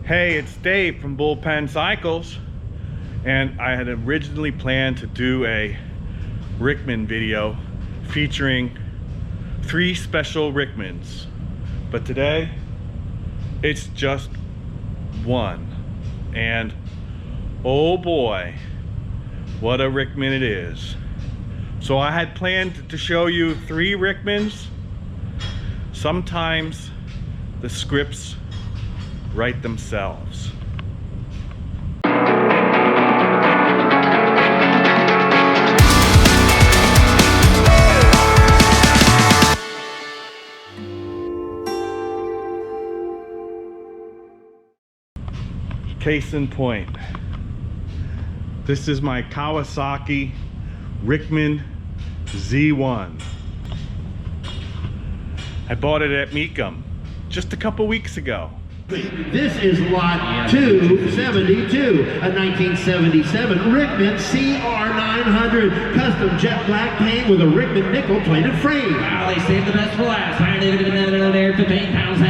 Hey, it's Dave from Bullpen Cycles, and I had originally planned to do a Rickman video featuring 3 special Rickmans, but today it's just one, and oh boy, what a Rickman it is. So I had planned to show you 3 Rickmans. Sometimes the scripts write themselves. Case in point, this is my Kawasaki Rickman Z1. I bought it at Mecum just a couple weeks ago. This is lot 272, a 1977 Rickman CR900 custom jet black paint with a Rickman nickel plated frame. Wow, they saved the best for last. 15 pounds.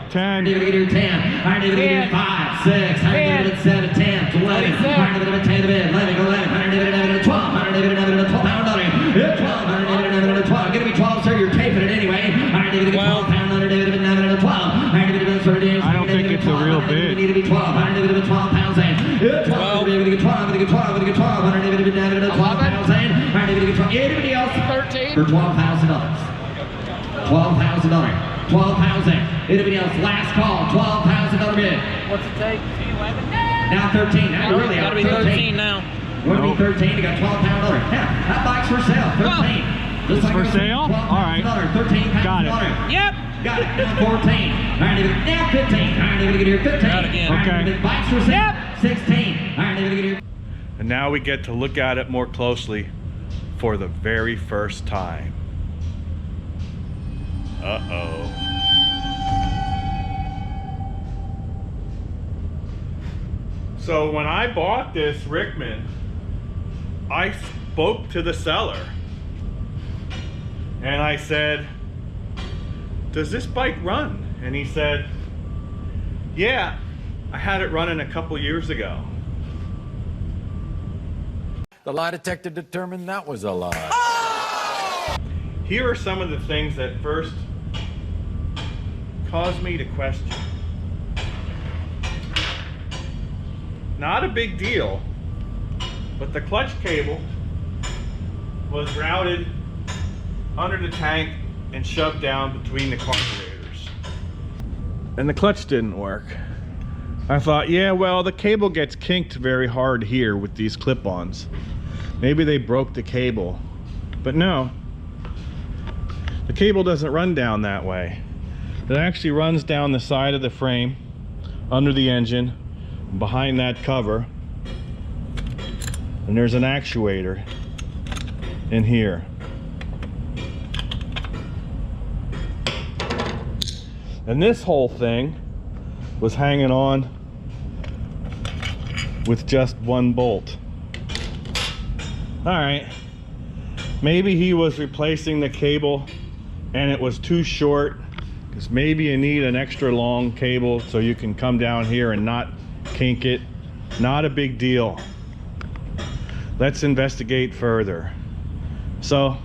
10, 10, 5, 6, 7, 10, 11, 12, 12. Gonna be 12, sir. You're taping it anyway. 12 pound, 12. I don't think it's a real bid. Need to be 12. 12 pounds. 12. 12. Anybody else? 13. For $12,000. $12,000. 12 pounds in. Anybody else? Last call. $12,000 bid. What's it take? 11? Now 13. Now you're really Gotta out. be 13 now. Would be 13. You got $12,000. Yeah, that bike's for sale. 13. It's for sale? All right. 13 pounds. Got it. Yep. Got it. Now 14. Now 15. All right, get here. 15. Out again. Okay. Bike's for sale. Yep. 16. All right, get here. And now we get to look at it more closely for the very first time. Uh-oh. So when I bought this Rickman, I spoke to the seller and I said, does this bike run? And he said, yeah, I had it running a couple years ago. The lie detector determined that was a lie. Here are some of the things that first caused me to question. Not a big deal, but the clutch cable was routed under the tank and shoved down between the carburetors. And the clutch didn't work. I thought, yeah, well, the cable gets kinked very hard here with these clip-ons. Maybe they broke the cable, but no. The cable doesn't run down that way. It actually runs down the side of the frame, under the engine, behind that cover, and there's an actuator in here. And this whole thing was hanging on with just one bolt. All right, maybe he was replacing the cable and it was too short, because maybe you need an extra long cable so you can come down here and not kink it. Not a big deal. Let's investigate further. So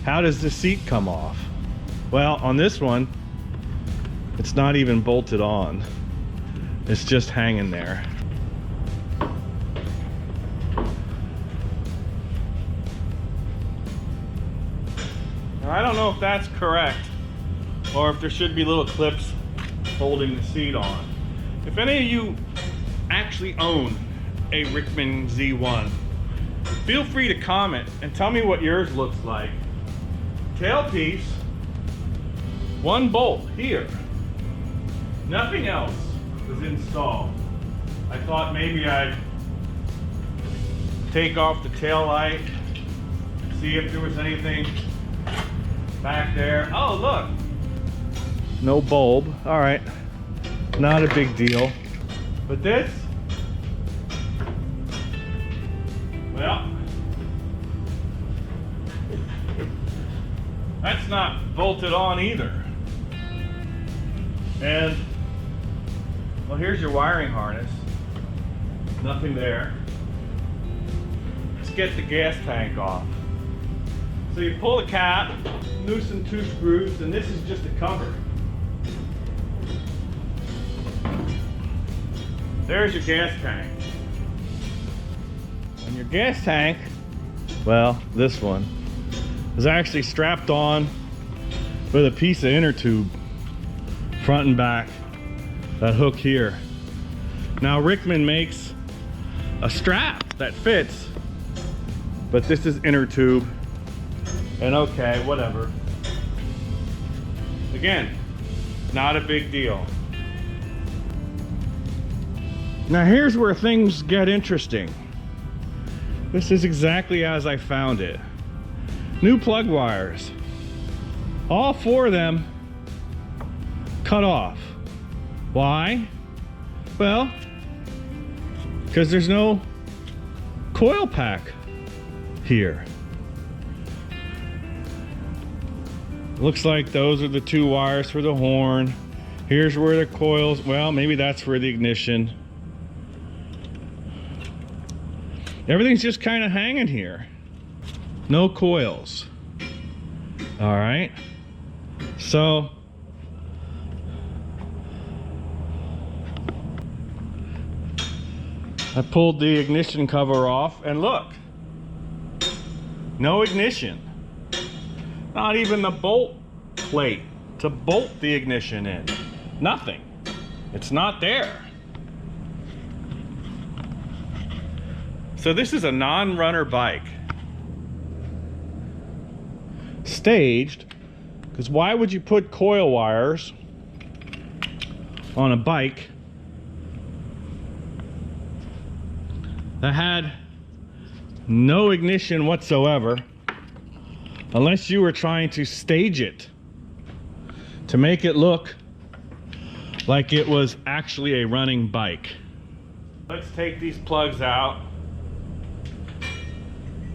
how does the seat come off? Well, on this one, it's not even bolted on. It's just hanging there. Now, I don't know if that's correct, or if there should be little clips holding the seat on. If any of you actually own a Rickman Z1, feel free to comment and tell me what yours looks like. Tailpiece, one bolt here. Nothing else was installed. I thought maybe I'd take off the tail light, see if there was anything back there. Oh, look. No bulb. All right. Not a big deal. But this, well, that's not bolted on either. And, well, here's your wiring harness. Nothing there. Let's get the gas tank off. So you pull the cap, loosen 2 screws, and this is just a cover. There's your gas tank. And your gas tank, well, this one, is actually strapped on with a piece of inner tube, front and back, that hook here. Now Rickman makes a strap that fits, but this is inner tube, and okay, whatever. Again, not a big deal. Now here's where things get interesting. This is exactly as I found it. New plug wires. All 4 of them cut off. Why? Well, because there's no coil pack here. Looks like those are the 2 wires for the horn. Here's where the coils, well, maybe that's for the ignition. Everything's just kind of hanging here. No coils. All right. So I pulled the ignition cover off, and look, no ignition. Not even the bolt plate to bolt the ignition in. Nothing. It's not there. So this is a non-runner bike. Staged, because why would you put coil wires on a bike that had no ignition whatsoever, unless you were trying to stage it to make it look like it was actually a running bike. Let's take these plugs out,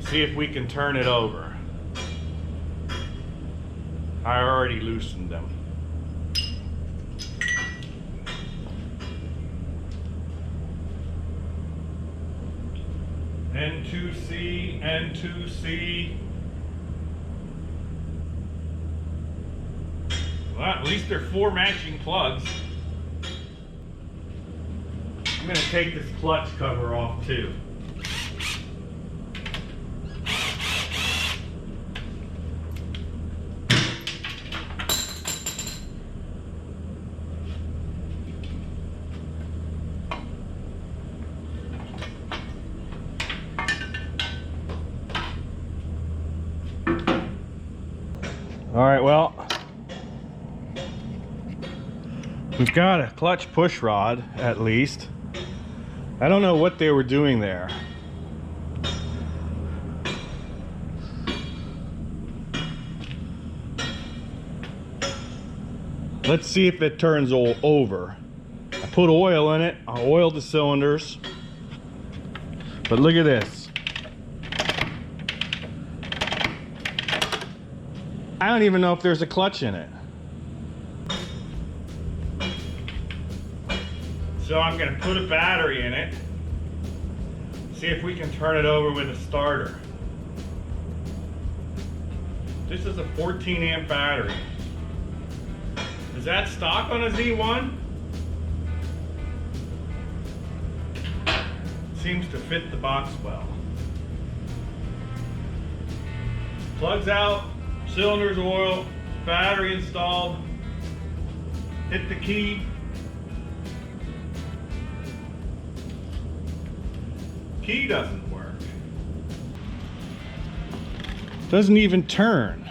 see if we can turn it over. I already loosened them. N2C, N2C. Well, at least there are 4 matching plugs. I'm gonna take this clutch cover off too. All right, well, we've got a clutch push rod, at least. I don't know what they were doing there. Let's see if it turns over. I put oil in it, I oiled the cylinders. But look at this. I don't even know if there's a clutch in it. So I'm gonna put a battery in it. See if we can turn it over with a starter. This is a 14 amp battery. Is that stock on a Z1? Seems to fit the box well. Plugs out. Cylinders oiled, battery installed, hit the key. Key doesn't work. Doesn't even turn.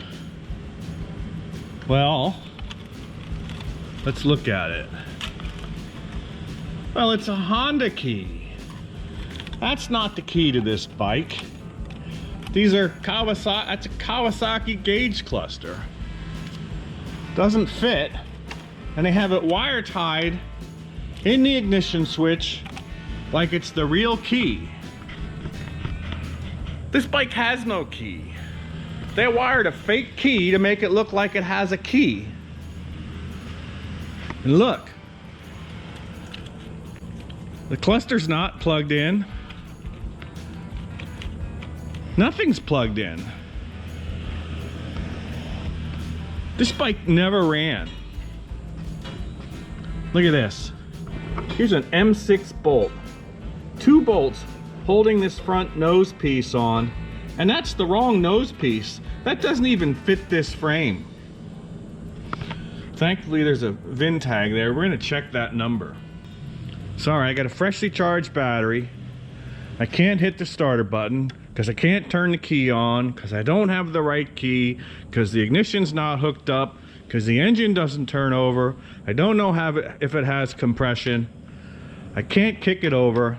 Well, let's look at it. Well, it's a Honda key. That's not the key to this bike. These are Kawasaki, that's a Kawasaki gauge cluster. Doesn't fit, and they have it wire tied in the ignition switch like it's the real key. This bike has no key. They wired a fake key to make it look like it has a key. And look, the cluster's not plugged in. Nothing's plugged in. This bike never ran. Look at this. Here's an M6 bolt. 2 bolts holding this front nose piece on, and that's the wrong nose piece. That doesn't even fit this frame. Thankfully there's a VIN tag there. We're gonna check that number. Sorry, I got a freshly charged battery. I can't hit the starter button because I can't turn the key on, because I don't have the right key, because the ignition's not hooked up, because the engine doesn't turn over. I don't know if it has compression. I can't kick it over.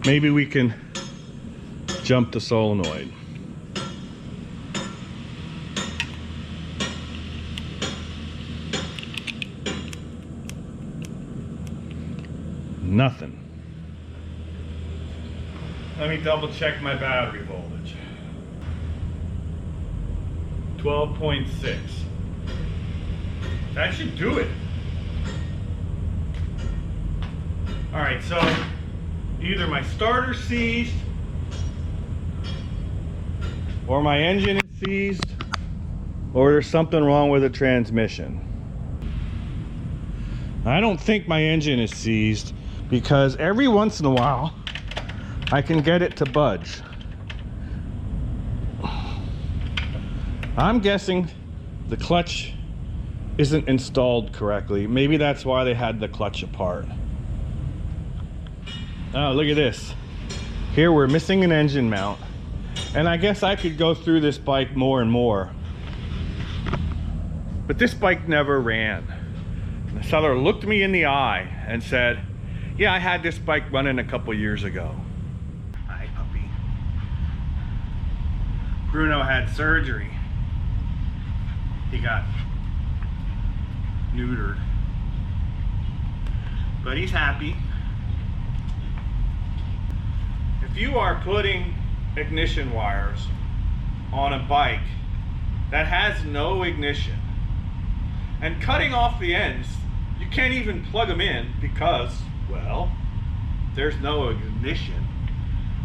Maybe we can jump the solenoid. Nothing. Let me double check my battery voltage. 12.6. That should do it. All right, so either my starter's seized or my engine is seized or there's something wrong with the transmission. I don't think my engine is seized because every once in a while I can get it to budge. I'm guessing the clutch isn't installed correctly. Maybe that's why they had the clutch apart. Oh, look at this. Here we're missing an engine mount. And I guess I could go through this bike more and more. But this bike never ran. The seller looked me in the eye and said, yeah, I had this bike running a couple years ago. Hi, puppy. Bruno had surgery. He got neutered. But he's happy. If you are putting ignition wires on a bike that has no ignition and cutting off the ends, you can't even plug them in because, well, there's no ignition.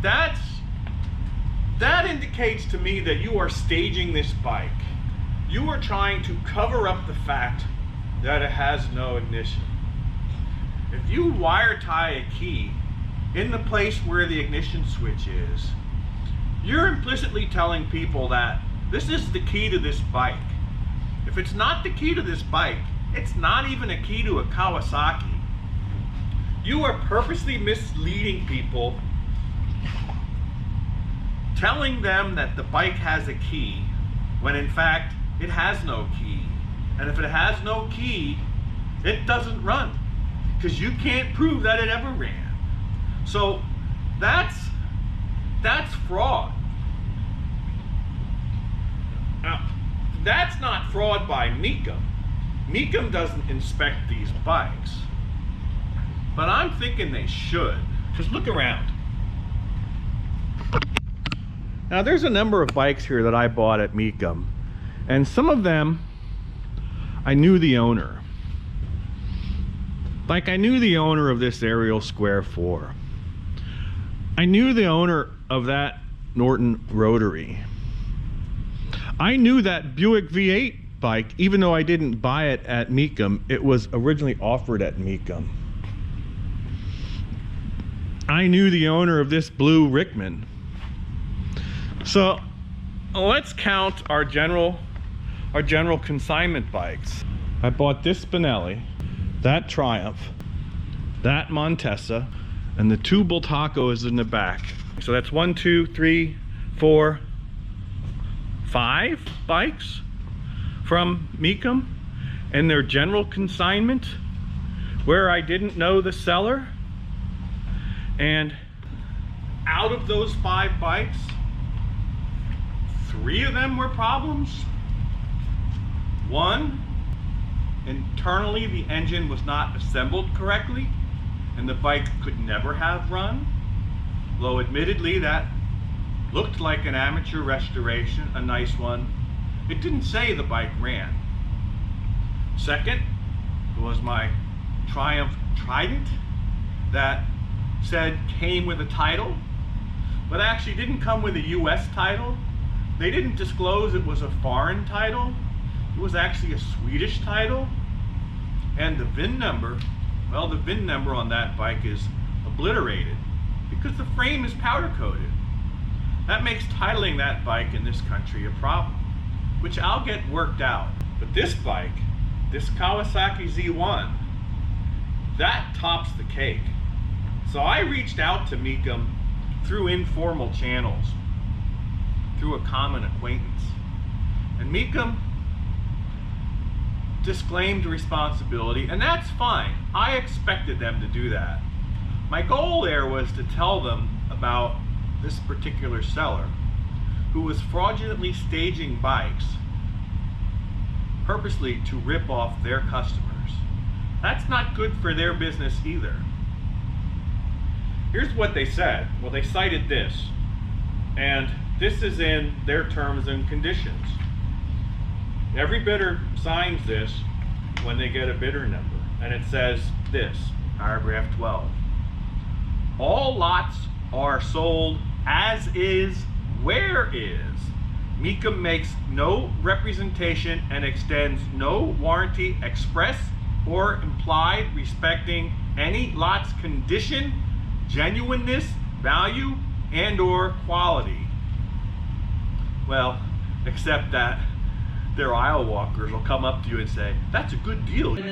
That indicates to me that you are staging this bike. You are trying to cover up the fact that it has no ignition. If you wire tie a key in the place where the ignition switch is, you're implicitly telling people that this is the key to this bike. If it's not the key to this bike, it's not even a key to a Kawasaki. You are purposely misleading people, telling them that the bike has a key when in fact it has no key. And if it has no key, it doesn't run because you can't prove that it ever ran. So that's fraud. Now, that's not fraud by Mecum. Mecum doesn't inspect these bikes. But I'm thinking they should. Just look around. Now there's a number of bikes here that I bought at Mecum, and some of them I knew the owner. Like I knew the owner of this Ariel Square 4. I knew the owner of that Norton Rotary. I knew that Buick V8 bike, even though I didn't buy it at Mecum. It was originally offered at Mecum. I knew the owner of this blue Rickman. So let's count our general consignment bikes. I bought this Spinelli, that Triumph, that Montesa, and the 2 Bultacos in the back. So that's 1, 2, 3, 4, 5 bikes from Mecum and their general consignment where I didn't know the seller. And out of those 5 bikes, 3 of them were problems. 1, internally the engine was not assembled correctly and the bike could never have run. Though admittedly that looked like an amateur restoration, a nice one. it didn't say the bike ran. Second, it was my Triumph Trident that said came with a title, but actually didn't come with a US title. They didn't disclose it was a foreign title. It was actually a Swedish title. And the VIN number, well, the VIN number on that bike is obliterated because the frame is powder coated. That makes titling that bike in this country a problem, which I'll get worked out. But this bike, this Kawasaki Z1, that tops the cake. So I reached out to Mecum through informal channels, through a common acquaintance. And Mecum disclaimed responsibility, and that's fine. I expected them to do that. My goal there was to tell them about this particular seller who was fraudulently staging bikes purposely to rip off their customers. That's not good for their business either. Here's what they said. Well, they cited this, and this is in their terms and conditions. Every bidder signs this when they get a bidder number, and it says this, paragraph 12. All lots are sold as is, where is. Mecum makes no representation and extends no warranty express or implied respecting any lot's condition, genuineness, value, and or quality. Well, except that their aisle walkers will come up to you and say, that's a good deal. You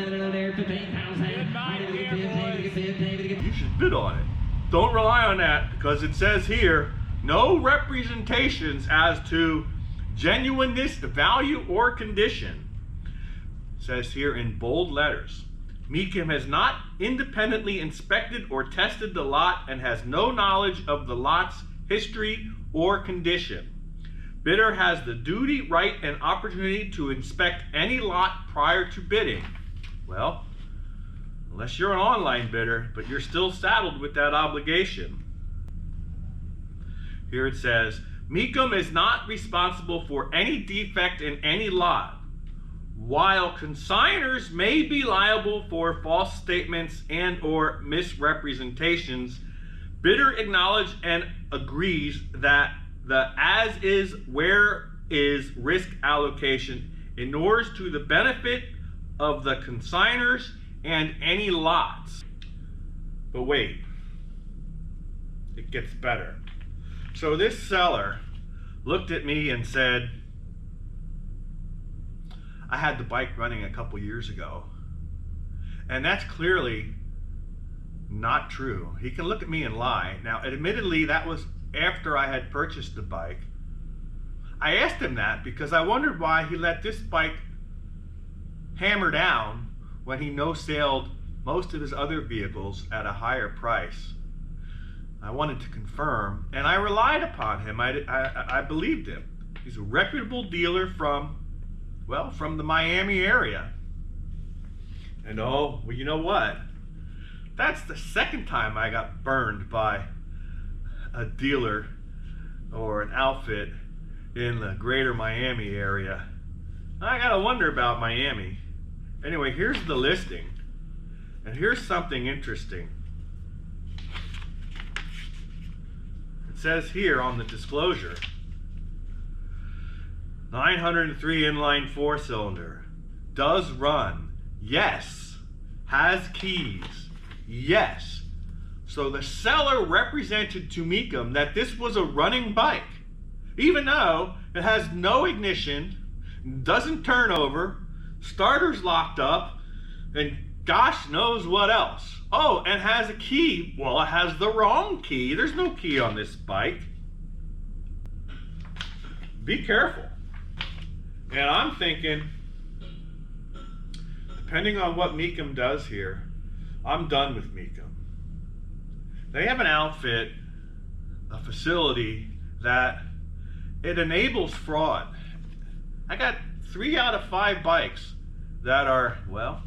should bid on it. Don't rely on that, because it says here, no representations as to genuineness, value, or condition. It says here in bold letters, Mecum has not independently inspected or tested the lot and has no knowledge of the lot's history or condition. Bidder has the duty, right, and opportunity to inspect any lot prior to bidding. Well, unless you're an online bidder, but you're still saddled with that obligation. Here it says, Mecum is not responsible for any defect in any lot. While consigners may be liable for false statements and or misrepresentations, bidder acknowledges and agrees that the as is, where is risk allocation inures to the benefit of the consigners and any lots. But wait, it gets better. So this seller looked at me and said, I had the bike running a couple years ago, and that's clearly not true. He can look at me and lie. Now, admittedly, that was after I had purchased the bike. I asked him that because I wondered why he let this bike hammer down when he no-sailed most of his other vehicles at a higher price. I wanted to confirm, and I relied upon him. I believed him. He's a reputable dealer from the Miami area. And oh, well, you know what? That's the second time I got burned by a dealer or an outfit in the greater Miami area. I gotta wonder about Miami. Anyway, here's the listing. And here's something interesting. It says here on the disclosure, 903 inline 4-cylinder, does run, yes, has keys, yes. So the seller represented to Mecum that this was a running bike, even though it has no ignition, doesn't turn over, starter's locked up, and gosh knows what else. Oh, and has a key. Well, it has the wrong key. There's no key on this bike. Be careful. And I'm thinking, depending on what Mecum does here, I'm done with Mecum. They have an outfit, a facility that it enables fraud. I got 3 out of 5 bikes that are, well,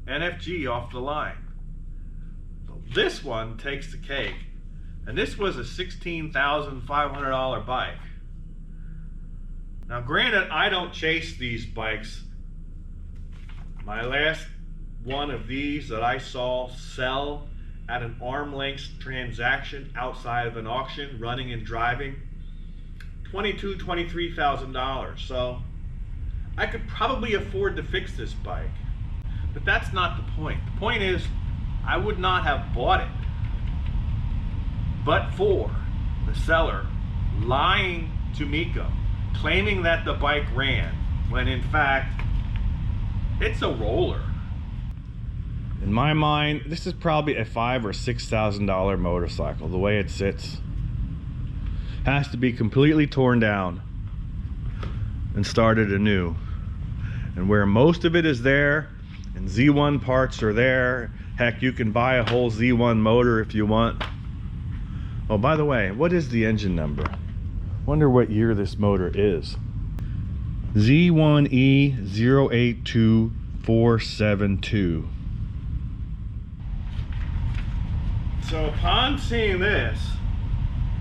NFG off the line. This one takes the cake, and this was a $16,500 bike. Now granted, I don't chase these bikes. My last one of these that I saw sell at an arm length transaction outside of an auction, running and driving, $22,000, $23,000. So I could probably afford to fix this bike. But that's not the point. The point is, I would not have bought it but for the seller lying to Mecum, claiming that the bike ran, when in fact, it's a roller. In my mind, this is probably a $5,000 or $6,000 motorcycle. The way it sits has to be completely torn down and started anew. And where most of it is there, and Z1 parts are there, heck, you can buy a whole Z1 motor if you want. Oh, by the way, what is the engine number? Wonder what year this motor is. Z1E082472. So upon seeing this,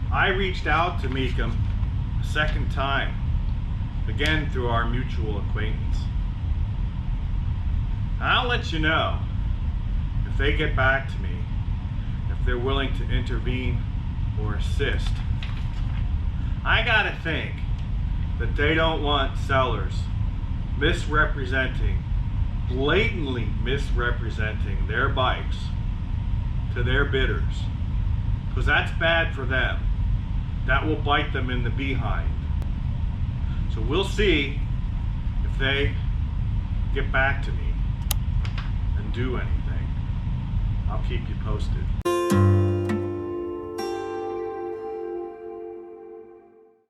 I reached out to Mecum a second time, again through our mutual acquaintance. I'll let you know if they get back to me, if they're willing to intervene or assist. I gotta think that they don't want sellers misrepresenting, blatantly misrepresenting their bikes to their bidders, because that's bad for them. That will bite them in the behind. So we'll see if they get back to me and do anything. I'll keep you posted.